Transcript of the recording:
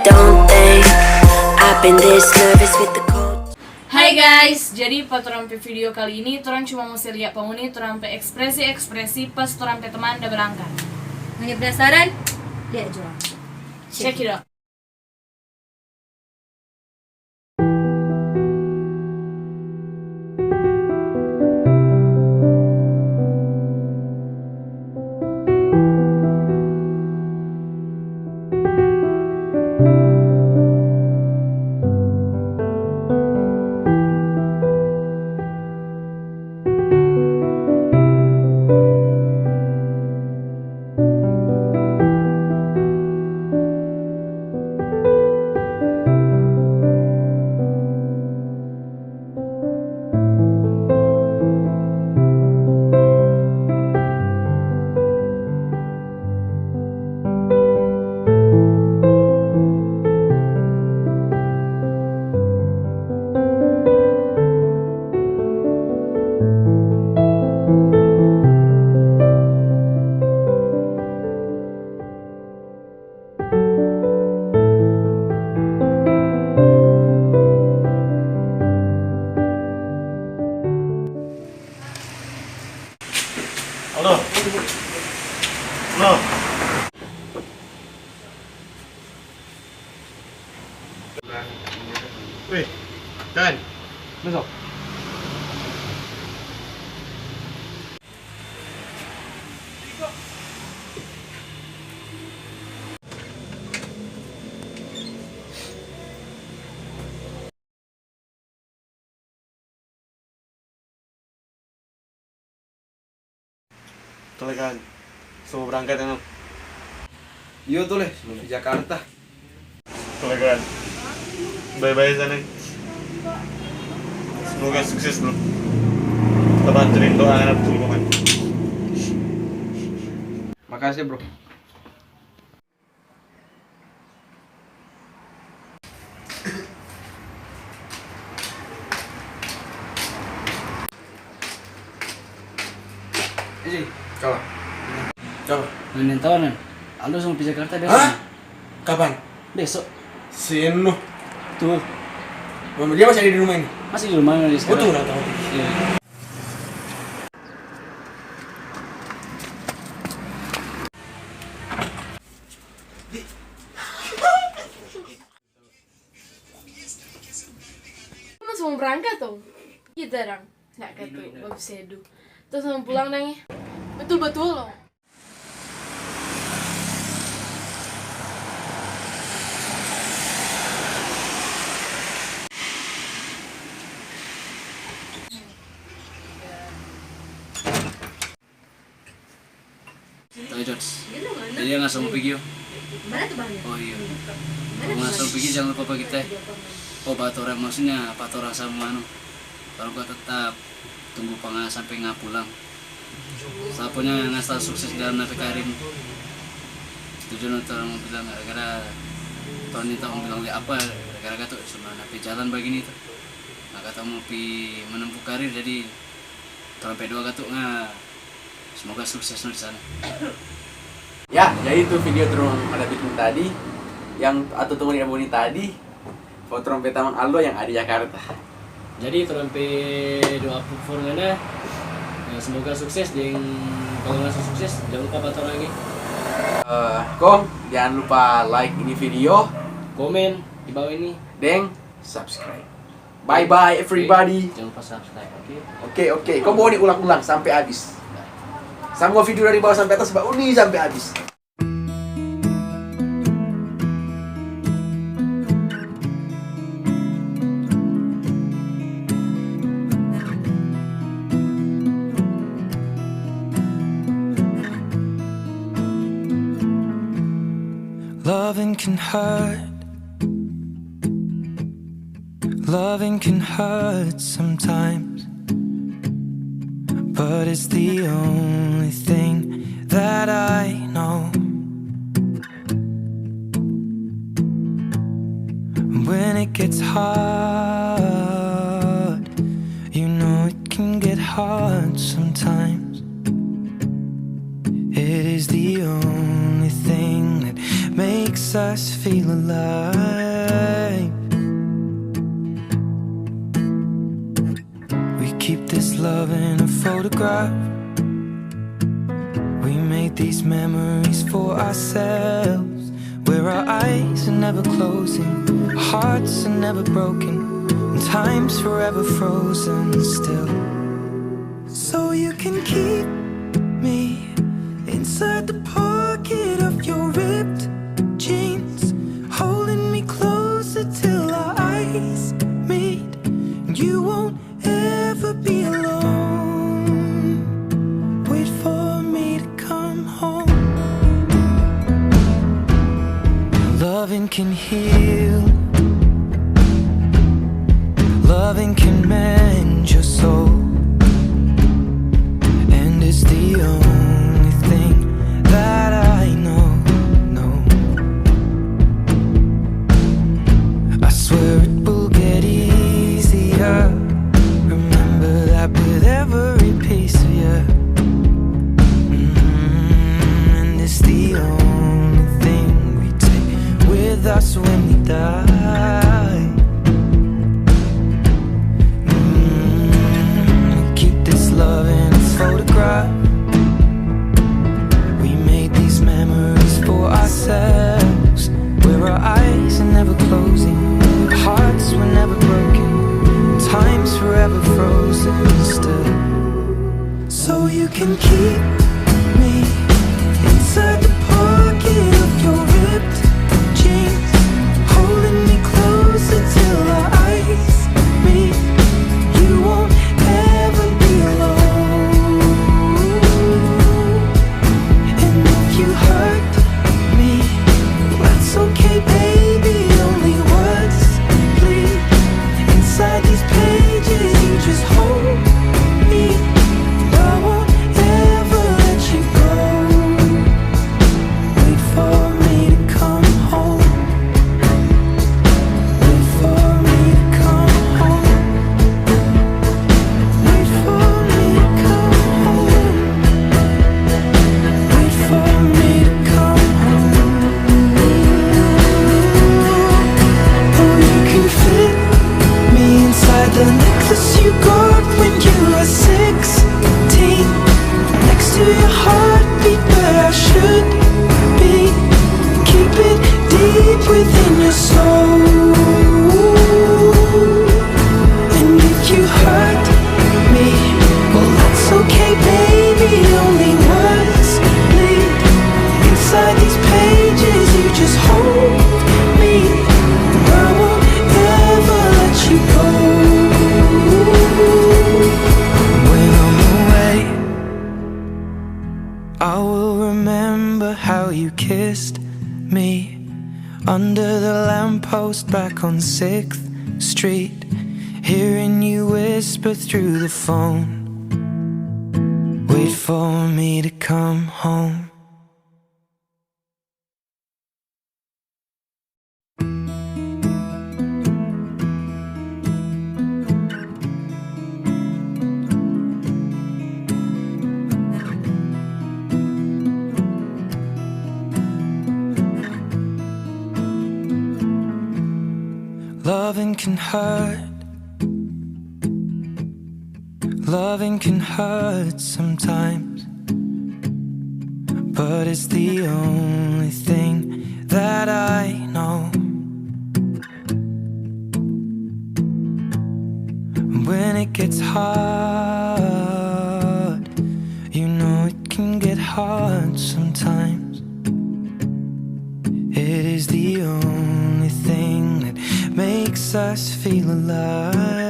don't they? I've been this nervous with the cold. Hai guys, jadi pas orang video kali ini orang cuma mau lihat penghuni orang ekspresi pas orang teman udah berangkat. Nggak penasaran? Lihat jual. Check it out. Halo. Halo. Wih, kan? Masuk. Tole kan, semua berangkat kan? Iya tuh leh, di Jakarta. Tole kan, bye-bye sana. Semoga sukses bro. Kita bantuin doa anak betul kan. Makasih bro. Jadi, Kalah. coba mainin tawanan. Aldo sama ke Jakarta besok. Hah? Kapan? Besok. Sino. Tuh, Dia masih ada di rumah ini. masih di rumah di sekarang. Betul nggak tahu. Iya. Mas mau berangkat tuh? Gitu orang. Nggak kayak tuh, bagus sedu. Terus mau pulang nangnya. Betul-betul loh. Tahu Jones. Jadi nggak sama pergi yuk. Mana tuh bangnya? Oh iya. Kalau nggak sama pergi jangan lupa bagi teh. Oh batora maksudnya batora sama anu. Kalau gua tetap tunggu pengas sampai nggak pulang. Sapunya ngasal sukses dalam nabi karim. Tujuan orang mau bilang gara-gara tahun ini tahun bilang li apa gara-gara tuh cuma nabi jalan begini tuh. Nggak kata mau pi menempuh karir jadi sampai dua katu nggak. Semoga sukses di sana. Ya, jadi itu video terung ada bikin tadi yang atau teman yang Boni tadi foto trompet Taman Aldo yang ada di Jakarta. Jadi terumpe doa performanya semoga sukses dan kalau nggak sukses jangan lupa batur lagi. Kong, jangan lupa like ini video, Komen di bawah ini. dan subscribe. Bye bye everybody. Jangan lupa subscribe, oke? Oke. Kau Boni ulang-ulang sampai habis. Semua video dari bawah sampai atas, Mbak Uni sampai habis. Loving can hurt. Loving can hurt sometimes, but it's the only thing that I know. When it gets hard, you know it can get hard sometimes. It is the only thing that makes us feel alive. We keep this love in a photograph. We made these memories for ourselves, where our eyes are never closing, our hearts are never broken, and time's forever frozen still. So you can keep me inside the pocket of your ripped jeans, holding me closer till our eyes meet. You won't ever be alone. Wait for me to come home. Loving can heal, loving can mend your soul, and it's the only thing that I know. I swear it will get easier. Remember that with every piece of you. And it's the only thing we take with us when we die. Keep this love in its photograph. We made these memories for ourselves, where our eyes are never closing, our hearts were never broken, time's forever frozen still. So you can keep me inside the pocket of your ripped jeans, holding me closer till our eyes meet. You won't ever be alone. And if you hurt me, that's okay, baby. Only words bleed inside these pages. You just hold me. I won't ever let you go. Wait for me to come home. Wait for me to come home. Wait for me to come home. Wait for me to come home. Oh, you can fit me inside the necklace you got when you were 16, next to your heartbeat where I should be. Keep it deep within your soul. And if you hurt me, well, that's okay, baby. Only words bleed inside these pages. You just hold me. I won't ever let you go. When I'm away, I will remember how you kissed me under the lamppost back on 6th Street, hearing you whisper through the phone. Wait for me to come home. Loving can hurt. Loving can hurt sometimes, but it's the only thing that I know. When it gets hard, you know it can get hard sometimes. It is the only thing that makes us feel alive.